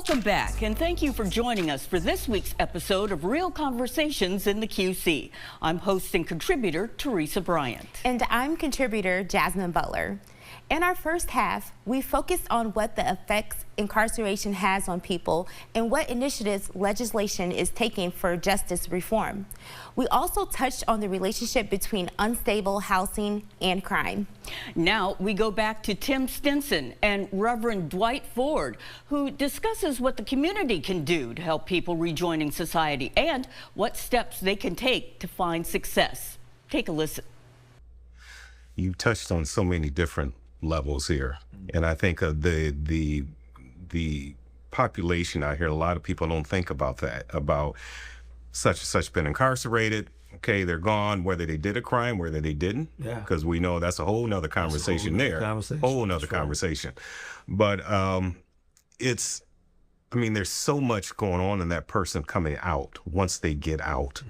Welcome back, and thank you for joining us for this week's episode of Real Conversations in the QC. I'm host and contributor Teresa Bryant. And I'm contributor Jasmine Butler. In our first half, we focused on what the effects incarceration has on people and what initiatives legislation is taking for justice reform. We also touched on the relationship between unstable housing and crime. Now we go back to Tim Stinson and Reverend Dwight Ford, who discusses what the community can do to help people rejoining society and what steps they can take to find success. Take a listen. You touched on so many different levels here, and I think the population out here, a lot of people don't think about that, about such and such been incarcerated. Okay, they're gone, whether they did a crime, whether they didn't, because we know that's a whole nother conversation whole nother conversation. But it's, I mean, there's so much going on in that person coming out once they get out,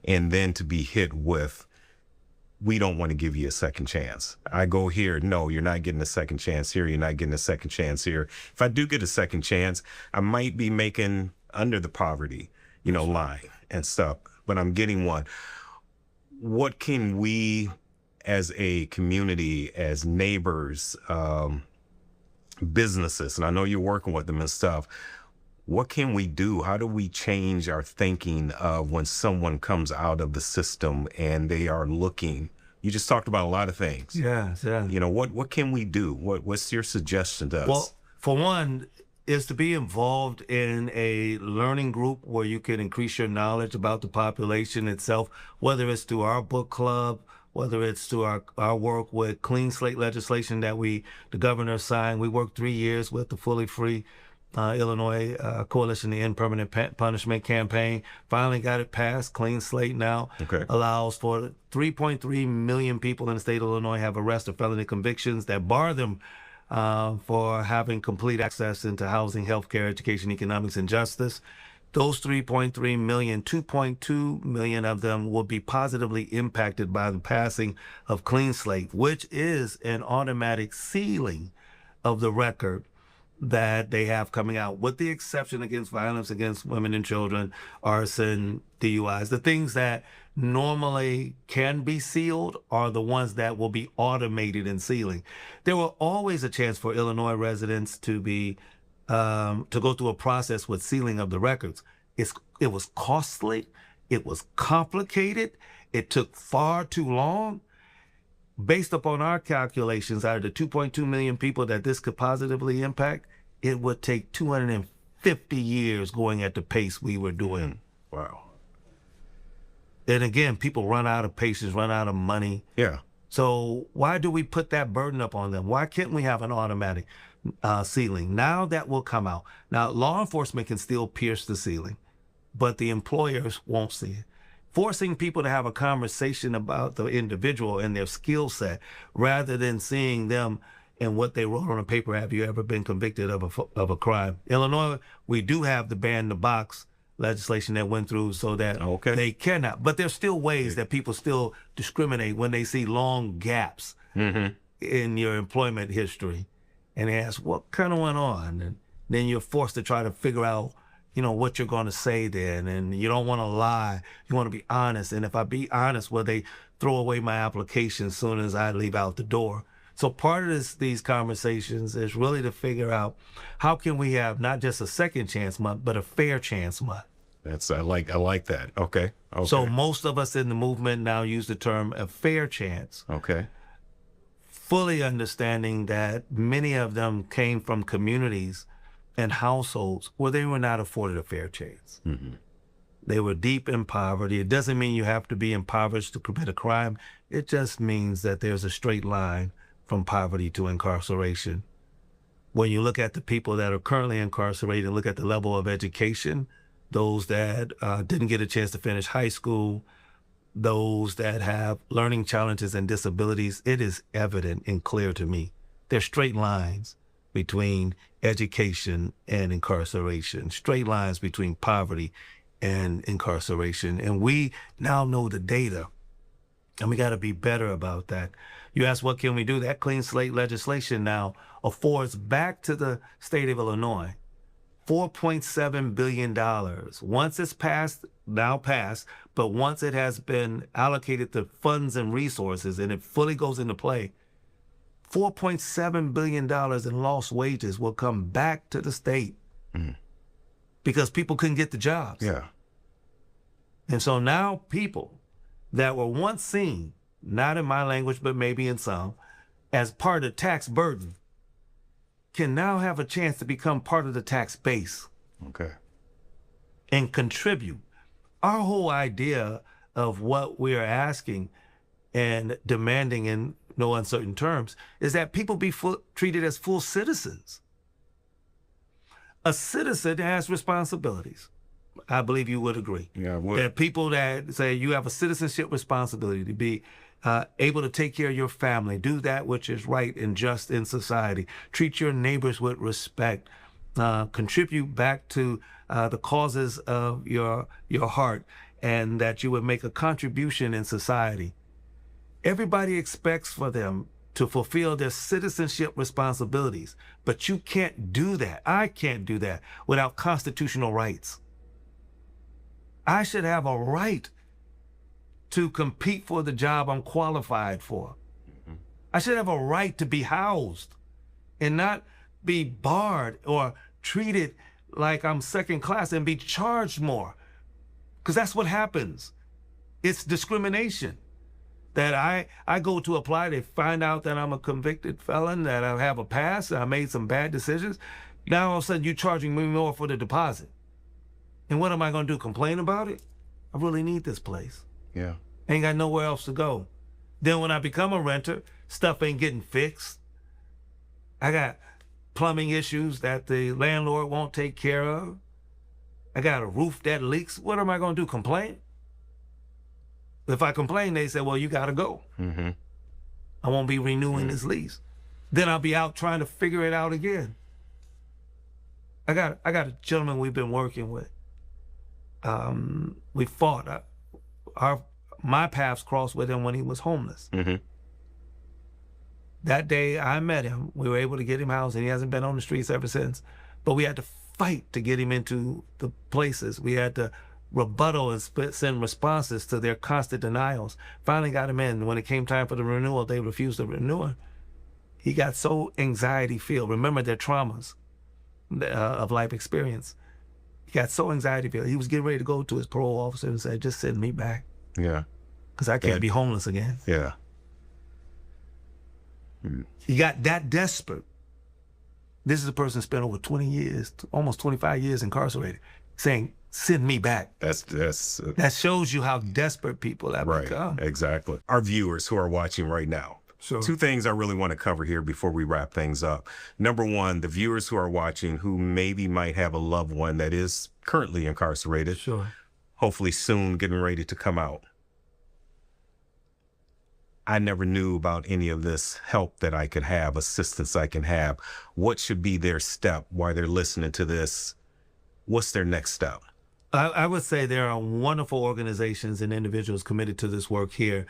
and then to be hit with, we don't want to give you a second chance. I go here, no, you're not getting a second chance here. You're not getting a second chance here. If I do get a second chance, I might be making under the poverty, line and stuff, but I'm getting one. What can we as a community, as neighbors, businesses, and I know you're working with them and stuff, what can we do? How do we change our thinking of when someone comes out of the system and they are looking? You just talked about a lot of things. Yeah. What can we do? What's your suggestion to us? Well, for one, is to be involved in a learning group where you can increase your knowledge about the population itself, whether it's through our book club, whether it's through our work with clean slate legislation that the governor signed. We worked 3 years with the Fully Free Illinois Coalition to End Permanent Punishment campaign. Finally got it passed. Clean slate now allows for 3.3 million people in the state of Illinois have arrest or felony convictions that bar them for having complete access into housing, healthcare, education, economics, and justice. Those 3.3 million, 2.2 million of them will be positively impacted by the passing of Clean Slate, which is an automatic sealing of the record that they have coming out, with the exception against violence against women and children, arson, DUIs. The things that normally can be sealed are the ones that will be automated in sealing. There will always a chance for Illinois residents to be to go through a process with sealing of the records. It was costly, it was complicated, it took far too long. Based upon our calculations, out of the 2.2 million people that this could positively impact, it would take 250 years going at the pace we were doing. Wow. And again, people run out of patience, run out of money. Yeah. So why do we put that burden up on them? Why can't we have an automatic ceiling? Now that will come out. Now, law enforcement can still pierce the ceiling, but the employers won't see it. Forcing people to have a conversation about the individual and their skill set rather than seeing them and what they wrote on a paper. Have you ever been convicted of a crime? Illinois, we do have the ban the box legislation that went through so that they cannot. But there's still ways that people still discriminate when they see long gaps in your employment history. And they ask, what kind of went on? And then you're forced to try to figure out what you're going to say then, and you don't want to lie. You want to be honest. And if I be honest, well, they throw away my application as soon as I leave out the door. So part of these conversations is really to figure out how can we have not just a second chance month, but a fair chance month. I like that. Okay. So most of us in the movement now use the term a fair chance. Okay. Fully understanding that many of them came from communities and households where they were not afforded a fair chance. They were deep in poverty. It doesn't mean you have to be impoverished to commit a crime. It just means that there's a straight line from poverty to incarceration. When you look at the people that are currently incarcerated, look at the level of education, those that didn't get a chance to finish high school, those that have learning challenges and disabilities, it is evident and clear to me. There's straight lines between education and incarceration, straight lines between poverty and incarceration. And we now know the data, and we got to be better about that. You ask, what can we do? That clean slate legislation now affords back to the state of Illinois $4.7 billion. Once it's now passed, but once it has been allocated to funds and resources and it fully goes into play, $4.7 billion in lost wages will come back to the state because people couldn't get the jobs. Yeah. And so now people that were once seen, not in my language, but maybe in some, as part of the tax burden, can now have a chance to become part of the tax base. Okay. And contribute. Our whole idea of what we are asking and demanding in no uncertain terms is that people be treated as full citizens. A citizen has responsibilities. I believe you would agree. Yeah, I would. There are people that say you have a citizenship responsibility to be able to take care of your family, do that which is right and just in society, treat your neighbors with respect, contribute back to the causes of your heart, and that you would make a contribution in society. Everybody expects for them to fulfill their citizenship responsibilities, but you can't do that. I can't do that without constitutional rights. I should have a right to compete for the job I'm qualified for. I should have a right to be housed and not be barred or treated like I'm second class and be charged more. Because that's what happens. It's discrimination. That I go to apply, they find out that I'm a convicted felon, that I have a past, that I made some bad decisions. Now all of a sudden you're charging me more for the deposit. And what am I gonna do, complain about it? I really need this place. Yeah. Ain't got nowhere else to go. Then when I become a renter, stuff ain't getting fixed. I got plumbing issues that the landlord won't take care of. I got a roof that leaks. What am I gonna do, complain? If I complain, they say, well, you gotta go. I won't be renewing this lease. Then I'll be out trying to figure it out again. I got a gentleman we've been working with. We fought. My paths crossed with him when he was homeless. That day I met him, we were able to get him housed, and he hasn't been on the streets ever since. But we had to fight to get him into the places. We had to rebuttal and send responses to their constant denials. Finally got him in. When it came time for the renewal, they refused to renew him. He got so anxiety-filled. Remember their traumas of life experience. He got so anxiety-filled. He was getting ready to go to his parole officer and say, just send me back. Yeah. Because I can't be homeless again. Yeah. He got that desperate. This is a person spent over 20 years, almost 25 years incarcerated, saying, send me back. That shows you how desperate people have become. Exactly. Our viewers who are watching right now, two things I really want to cover here before we wrap things up. Number one, the viewers who are watching who maybe might have a loved one that is currently incarcerated, hopefully soon getting ready to come out. I never knew about any of this help that I could have, assistance I can have. What should be their step while they're listening to this? What's their next step? I would say there are wonderful organizations and individuals committed to this work here.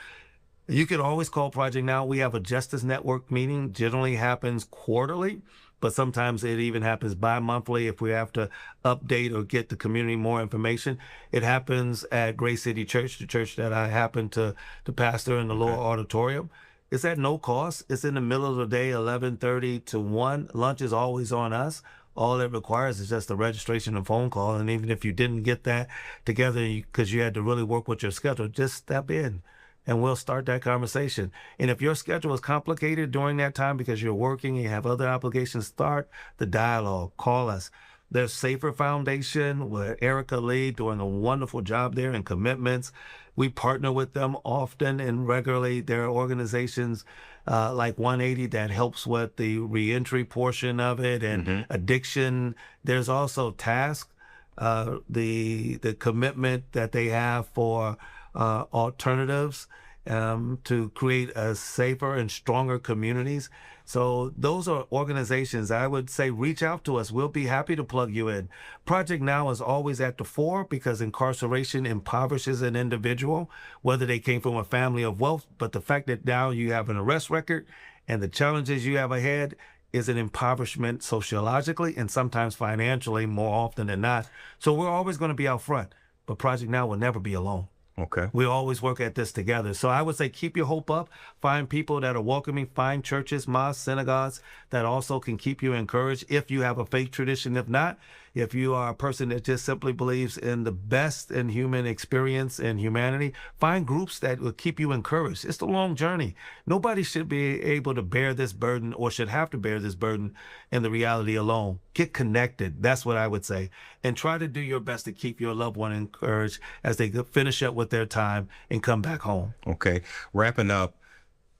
You can always call Project Now. We have a Justice Network meeting, generally happens quarterly, but sometimes it even happens bi-monthly if we have to update or get the community more information. It happens at Grace City Church, the church that I happen to pastor in the lower auditorium. It's at no cost. It's in the middle of the day, 11:30 to 1. Lunch is always on us. All it requires is just a registration and phone call. And even if you didn't get that together because you had to really work with your schedule, just step in and we'll start that conversation. And if your schedule is complicated during that time because you're working and you have other obligations, start the dialogue. Call us. There's Safer Foundation, where Erica Lee doing a wonderful job there and commitments. We partner with them often and regularly. There are organizations like 180 that helps with the reentry portion of it and addiction. There's also Task, the commitment that they have for alternatives to create a safer and stronger communities. So those are organizations I would say reach out to us. We'll be happy to plug you in. Project Now is always at the fore because incarceration impoverishes an individual, whether they came from a family of wealth. But the fact that now you have an arrest record and the challenges you have ahead, is an impoverishment sociologically and sometimes financially more often than not. So we're always going to be out front, but Project Now will never be alone. Okay. We always work at this together. So I would say keep your hope up. Find people that are welcoming. Find churches, mosques, synagogues that also can keep you encouraged if you have a faith tradition. If not, if you are a person that just simply believes in the best in human experience and humanity, find groups that will keep you encouraged. It's a long journey. Nobody should be able to bear this burden or should have to bear this burden in the reality alone. Get connected. That's what I would say. And try to do your best to keep your loved one encouraged as they finish up with their time and come back home. Okay. Wrapping up,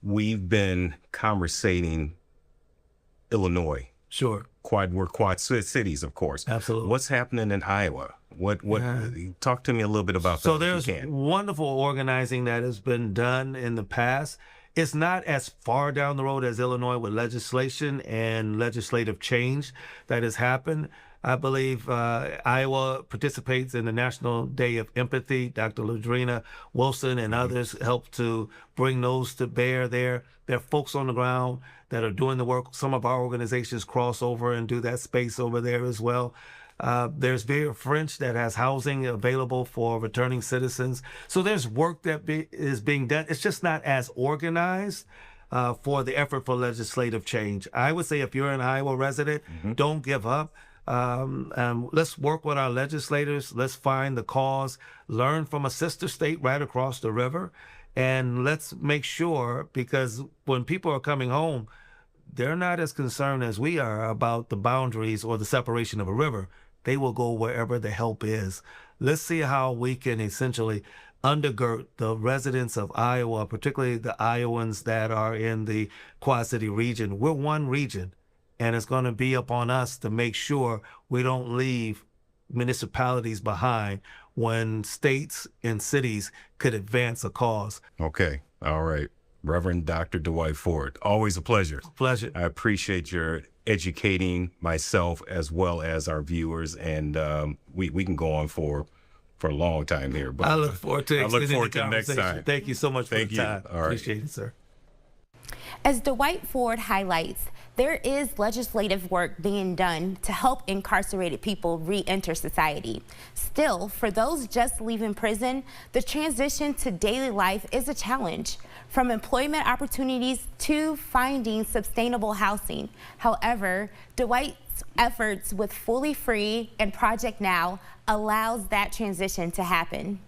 we've been conversating Illinois. Sure. We're quad cities, of course. Absolutely. What's happening in Iowa? Talk to me a little bit about that. So there's wonderful organizing that has been done in the past. It's not as far down the road as Illinois with legislation and legislative change that has happened. I believe Iowa participates in the National Day of Empathy. Dr. Ladrina Wilson and others help to bring those to bear there. There are folks on the ground that are doing the work. Some of our organizations cross over and do that space over there as well. There's Vera French that has housing available for returning citizens. So there's work that is being done. It's just not as organized for the effort for legislative change. I would say if you're an Iowa resident, don't give up. Let's work with our legislators. Let's find the cause, learn from a sister state right across the river. And let's make sure, because when people are coming home, they're not as concerned as we are about the boundaries or the separation of a river. They will go wherever the help is. Let's see how we can essentially undergird the residents of Iowa, particularly the Iowans that are in the Quad City region. We're one region, and it's going to be upon us to make sure we don't leave municipalities behind when states and cities could advance a cause. Okay. All right. Reverend Dr. Dwight Ford, always a pleasure. Pleasure. I appreciate your educating myself as well as our viewers, and we can go on for a long time here. But I look forward to the next time. Thank you so much for the time. All right. Appreciate it, sir. As Dwight Ford highlights, there is legislative work being done to help incarcerated people re-enter society. Still, for those just leaving prison, the transition to daily life is a challenge, from employment opportunities to finding sustainable housing. However, Dwight's efforts with Fully Free and Project Now allows that transition to happen.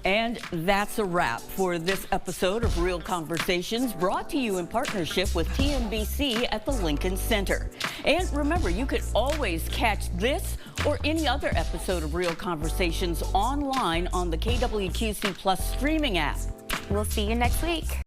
And that's a wrap for this episode of Real Conversations, brought to you in partnership with TNBC at the Lincoln Center. And remember, you can always catch this or any other episode of Real Conversations online on the KWQC Plus streaming app. We'll see you next week.